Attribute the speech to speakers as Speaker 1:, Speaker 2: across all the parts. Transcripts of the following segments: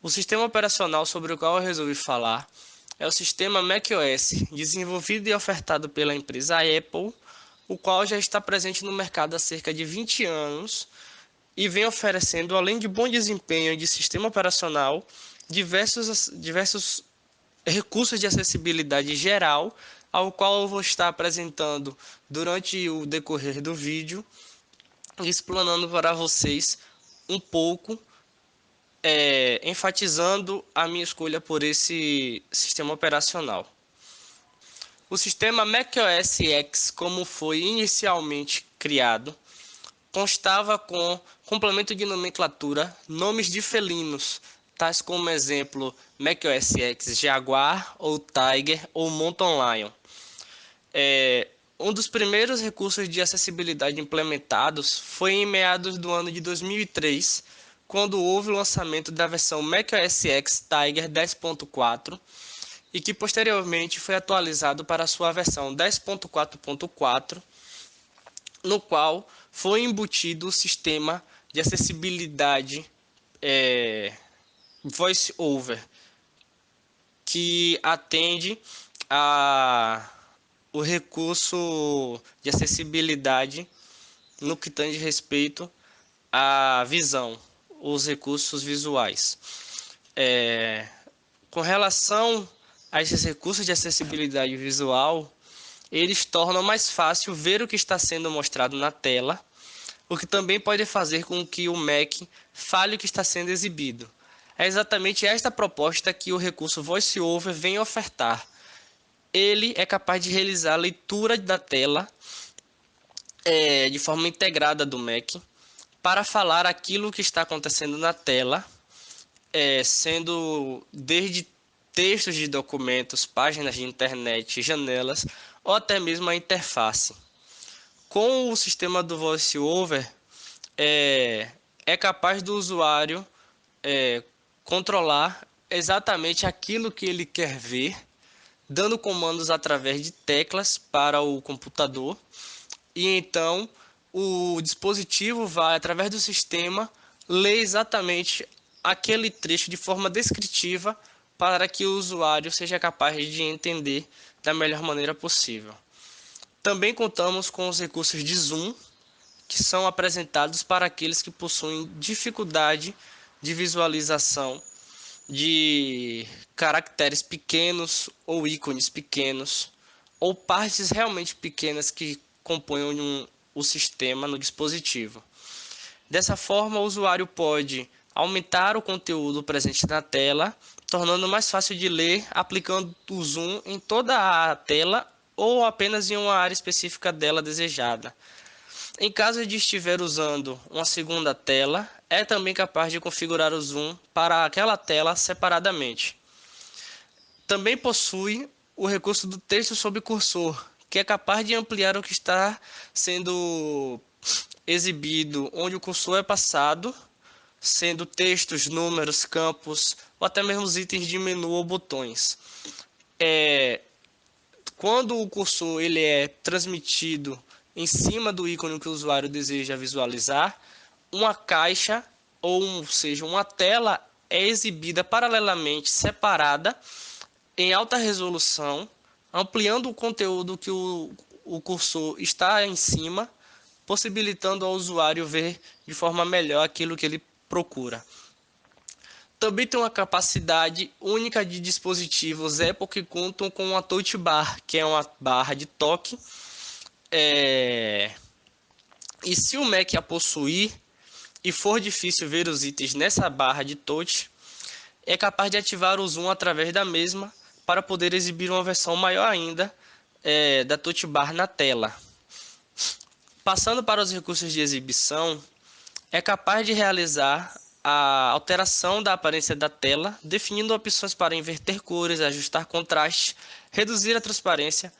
Speaker 1: O sistema operacional sobre o qual eu resolvi falar é o sistema macOS, desenvolvido e ofertado pela empresa Apple, o qual já está presente no mercado há cerca de 20 anos e vem oferecendo, além de bom desempenho de sistema operacional, diversos recursos de acessibilidade geral, ao qual eu vou estar apresentando durante o decorrer do vídeo, explanando para vocês um pouco, enfatizando a minha escolha por esse sistema operacional. O sistema macOS X, como foi inicialmente criado, constava com complemento de nomenclatura, nomes de felinos, tais como exemplo macOS X Jaguar, ou Tiger, ou Mountain Lion. Um dos primeiros recursos de acessibilidade implementados foi em meados do ano de 2003, quando houve o lançamento da versão macOS X Tiger 10.4 e que posteriormente foi atualizado para sua versão 10.4.4, no qual foi embutido o sistema de acessibilidade Voice Over, que atende a o recurso de acessibilidade no que tange respeito à visão, os recursos visuais. Com relação a esses recursos de acessibilidade visual, eles tornam mais fácil ver o que está sendo mostrado na tela, o que também pode fazer com que o Mac fale o que está sendo exibido. É exatamente esta proposta que o recurso VoiceOver vem ofertar. Ele é capaz de realizar a leitura da tela de forma integrada do Mac para falar aquilo que está acontecendo na tela, sendo desde textos de documentos, páginas de internet, janelas ou até mesmo a interface. Com o sistema do VoiceOver, é capaz do usuário controlar exatamente aquilo que ele quer ver, dando comandos através de teclas para o computador, e então o dispositivo vai, através do sistema, ler exatamente aquele trecho de forma descritiva para que o usuário seja capaz de entender da melhor maneira possível. Também contamos com os recursos de zoom, que são apresentados para aqueles que possuem dificuldade de visualização de caracteres pequenos ou ícones pequenos ou partes realmente pequenas que compõem o sistema no dispositivo. Dessa forma, o usuário pode aumentar o conteúdo presente na tela, tornando mais fácil de ler, aplicando o zoom em toda a tela ou apenas em uma área específica dela desejada. Em caso de estiver usando uma segunda tela, é também capaz de configurar o zoom para aquela tela separadamente. Também possui o recurso do texto sob cursor, que é capaz de ampliar o que está sendo exibido onde o cursor é passado, sendo textos, números, campos ou até mesmo os itens de menu ou botões. Quando o cursor ele é transmitido em cima do ícone que o usuário deseja visualizar, uma caixa, ou seja, uma tela é exibida paralelamente, separada, em alta resolução, ampliando o conteúdo que o cursor está em cima, possibilitando ao usuário ver de forma melhor aquilo que ele procura. Também tem uma capacidade única de dispositivos Apple que contam com uma touch bar, que é uma barra de toque. E se o Mac a possuir e for difícil ver os itens nessa barra de touch, é capaz de ativar o zoom através da mesma para poder exibir uma versão maior ainda da touch bar na tela. Passando para os recursos de exibição, é capaz de realizar a alteração da aparência da tela, definindo opções para inverter cores, ajustar contraste, reduzir a transparência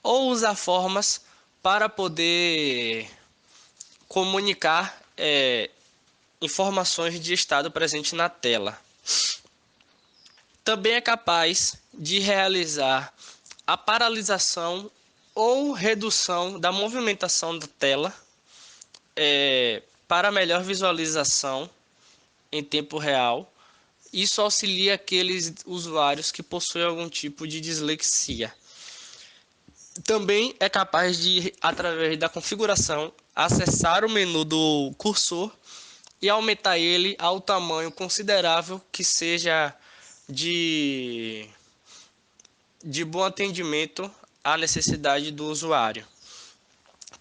Speaker 1: ou usar formas para poder comunicar informações de estado presente na tela. Também é capaz de realizar a paralisação ou redução da movimentação da tela para melhor visualização em tempo real Isso auxilia aqueles usuários que possuem algum tipo de dislexia. Também é capaz de, através da configuração, acessar o menu do cursor e aumentar ele ao tamanho considerável que seja de, de bom atendimento à necessidade do usuário.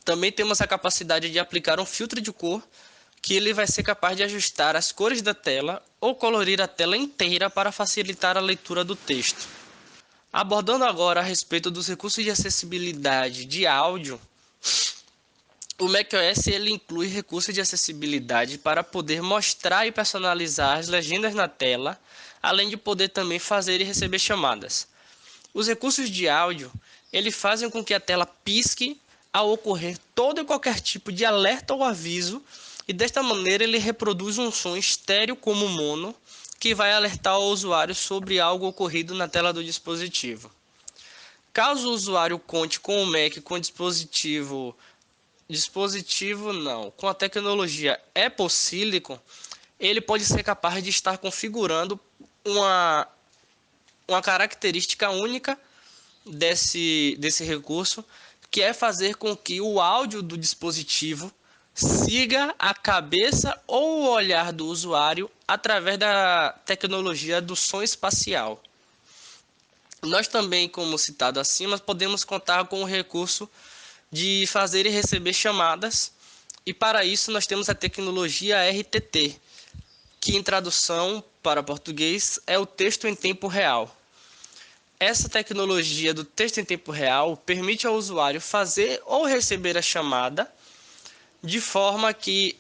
Speaker 1: Também temos a capacidade de aplicar um filtro de cor, que ele vai ser capaz de ajustar as cores da tela ou colorir a tela inteira para facilitar a leitura do texto. Abordando agora a respeito dos recursos de acessibilidade de áudio, o macOS ele inclui recursos de acessibilidade para poder mostrar e personalizar as legendas na tela, além de poder também fazer e receber chamadas. Os recursos de áudio eles fazem com que a tela pisque ao ocorrer todo e qualquer tipo de alerta ou aviso, e desta maneira ele reproduz um som estéreo como mono, que vai alertar o usuário sobre algo ocorrido na tela do dispositivo. Caso o usuário conte com o Mac com com a tecnologia Apple Silicon, ele pode ser capaz de estar configurando uma característica única desse recurso, que é fazer com que o áudio do dispositivo siga a cabeça ou o olhar do usuário através da tecnologia do som espacial. Nós também, como citado acima, podemos contar com o recurso de fazer e receber chamadas, e para isso nós temos a tecnologia RTT, que em tradução para português é o texto em tempo real. Essa tecnologia do texto em tempo real permite ao usuário fazer ou receber a chamada de forma que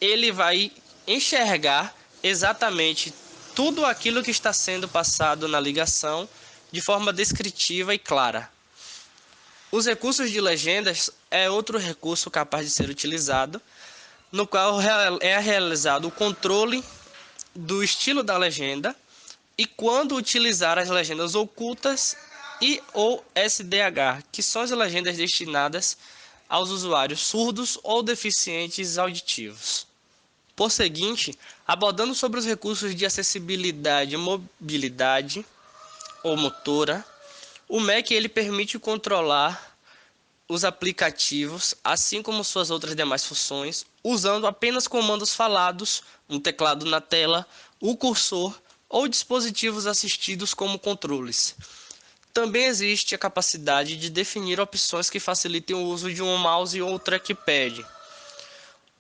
Speaker 1: ele vai enxergar exatamente tudo aquilo que está sendo passado na ligação de forma descritiva e clara. Os recursos de legendas é outro recurso capaz de ser utilizado, no qual é realizado o controle do estilo da legenda e quando utilizar as legendas ocultas e ou SDH, que são as legendas destinadas aos usuários surdos ou deficientes auditivos. Por seguinte, abordando sobre os recursos de acessibilidade e mobilidade ou motora, o Mac ele permite controlar os aplicativos, assim como suas outras demais funções, usando apenas comandos falados, um teclado na tela, o cursor ou dispositivos assistidos como controles. Também existe a capacidade de definir opções que facilitem o uso de um mouse ou trackpad.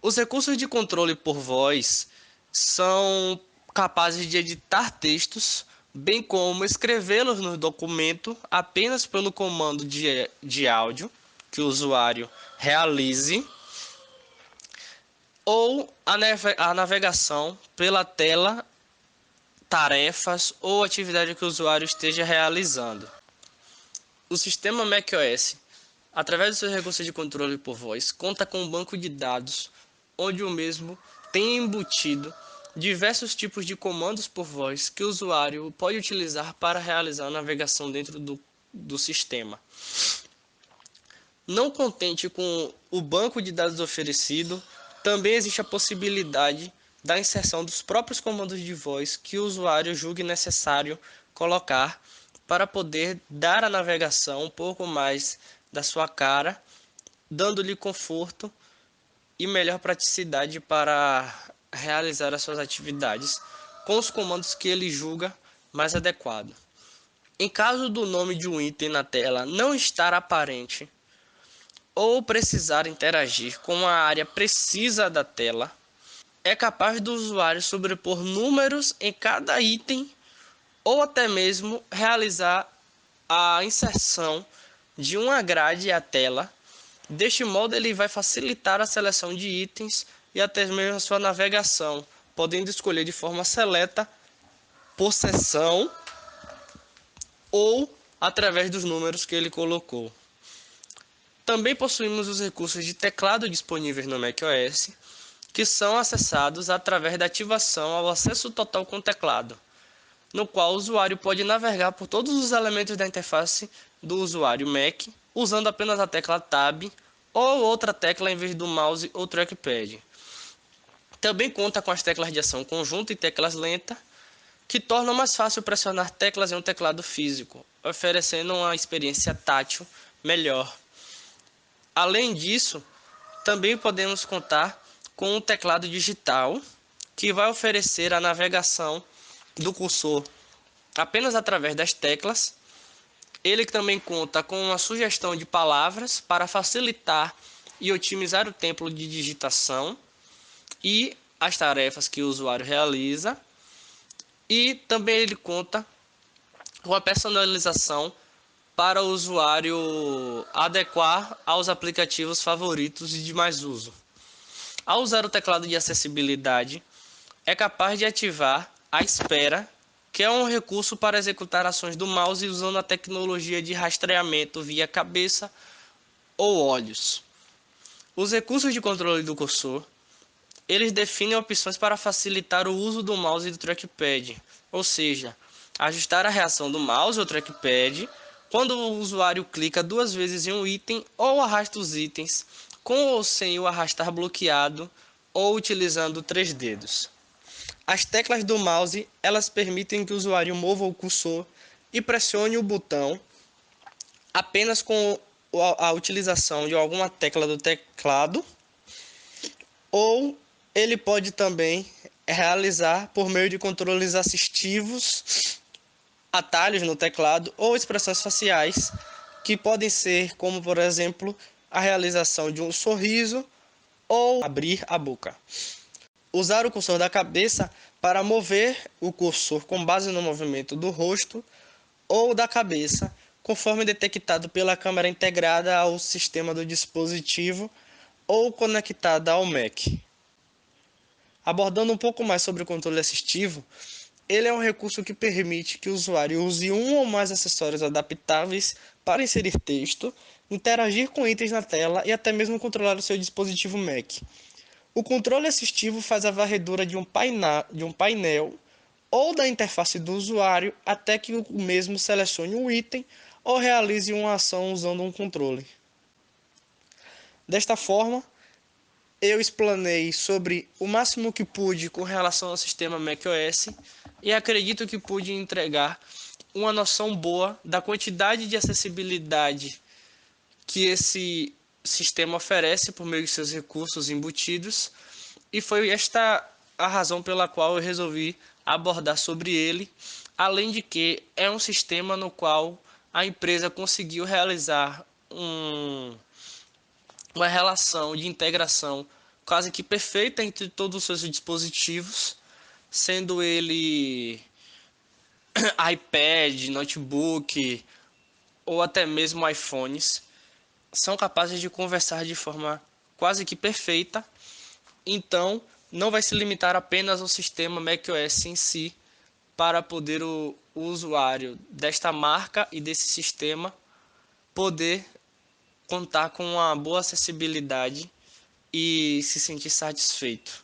Speaker 1: Os recursos de controle por voz são capazes de editar textos, bem como escrevê-los no documento apenas pelo comando de áudio que o usuário realize, ou a navegação pela tela, tarefas ou atividade que o usuário esteja realizando. O sistema macOS, através dos seus recursos de controle por voz, conta com um banco de dados onde o mesmo tem embutido diversos tipos de comandos por voz que o usuário pode utilizar para realizar a navegação dentro do sistema. Não contente com o banco de dados oferecido, também existe a possibilidade da inserção dos próprios comandos de voz que o usuário julgue necessário colocar para poder dar à navegação um pouco mais da sua cara, dando-lhe conforto e melhor praticidade para realizar as suas atividades com os comandos que ele julga mais adequado. Em caso do nome de um item na tela não estar aparente ou precisar interagir com uma área precisa da tela, é capaz do usuário sobrepor números em cada item ou até mesmo realizar a inserção de uma grade à tela. Deste modo, ele vai facilitar a seleção de itens e até mesmo a sua navegação, podendo escolher de forma seleta por seção ou através dos números que ele colocou. Também possuímos os recursos de teclado disponíveis no macOS, que são acessados através da ativação ao acesso total com teclado, no qual o usuário pode navegar por todos os elementos da interface do usuário Mac, usando apenas a tecla Tab ou outra tecla em vez do mouse ou trackpad. Também conta com as teclas de ação conjunta e teclas lentas, que tornam mais fácil pressionar teclas em um teclado físico, oferecendo uma experiência tátil melhor. Além disso, também podemos contar com um teclado digital, que vai oferecer a navegação do cursor apenas através das teclas. Ele também conta com uma sugestão de palavras para facilitar e otimizar o tempo de digitação e as tarefas que o usuário realiza. E também ele conta com a personalização para o usuário adequar aos aplicativos favoritos e de mais uso. Ao usar o teclado de acessibilidade, é capaz de ativar a espera, que é um recurso para executar ações do mouse usando a tecnologia de rastreamento via cabeça ou olhos. Os recursos de controle do cursor, eles definem opções para facilitar o uso do mouse e do trackpad, ou seja, ajustar a reação do mouse ou trackpad quando o usuário clica 2 vezes em um item ou arrasta os itens, com ou sem o arrastar bloqueado ou utilizando 3 dedos. As teclas do mouse, elas permitem que o usuário mova o cursor e pressione o botão apenas com a utilização de alguma tecla do teclado, ou ele pode também realizar por meio de controles assistivos, atalhos no teclado ou expressões faciais, que podem ser como, por exemplo, a realização de um sorriso ou abrir a boca. Usar o cursor da cabeça para mover o cursor com base no movimento do rosto ou da cabeça, conforme detectado pela câmera integrada ao sistema do dispositivo ou conectada ao Mac. Abordando um pouco mais sobre o controle assistivo, ele é um recurso que permite que o usuário use um ou mais acessórios adaptáveis para inserir texto, interagir com itens na tela e até mesmo controlar o seu dispositivo Mac. O controle assistivo faz a varredura de um painel ou da interface do usuário até que o mesmo selecione um item ou realize uma ação usando um controle. Desta forma, eu explanei sobre o máximo que pude com relação ao sistema macOS e acredito que pude entregar uma noção boa da quantidade de acessibilidade que esse sistema oferece por meio de seus recursos embutidos, e foi esta a razão pela qual eu resolvi abordar sobre ele, além de que é um sistema no qual a empresa conseguiu realizar uma relação de integração quase que perfeita entre todos os seus dispositivos, sendo ele iPad, notebook ou até mesmo iPhones, são capazes de conversar de forma quase que perfeita. Então, não vai se limitar apenas ao sistema macOS em si, para poder o usuário desta marca e desse sistema poder contar com uma boa acessibilidade e se sentir satisfeito.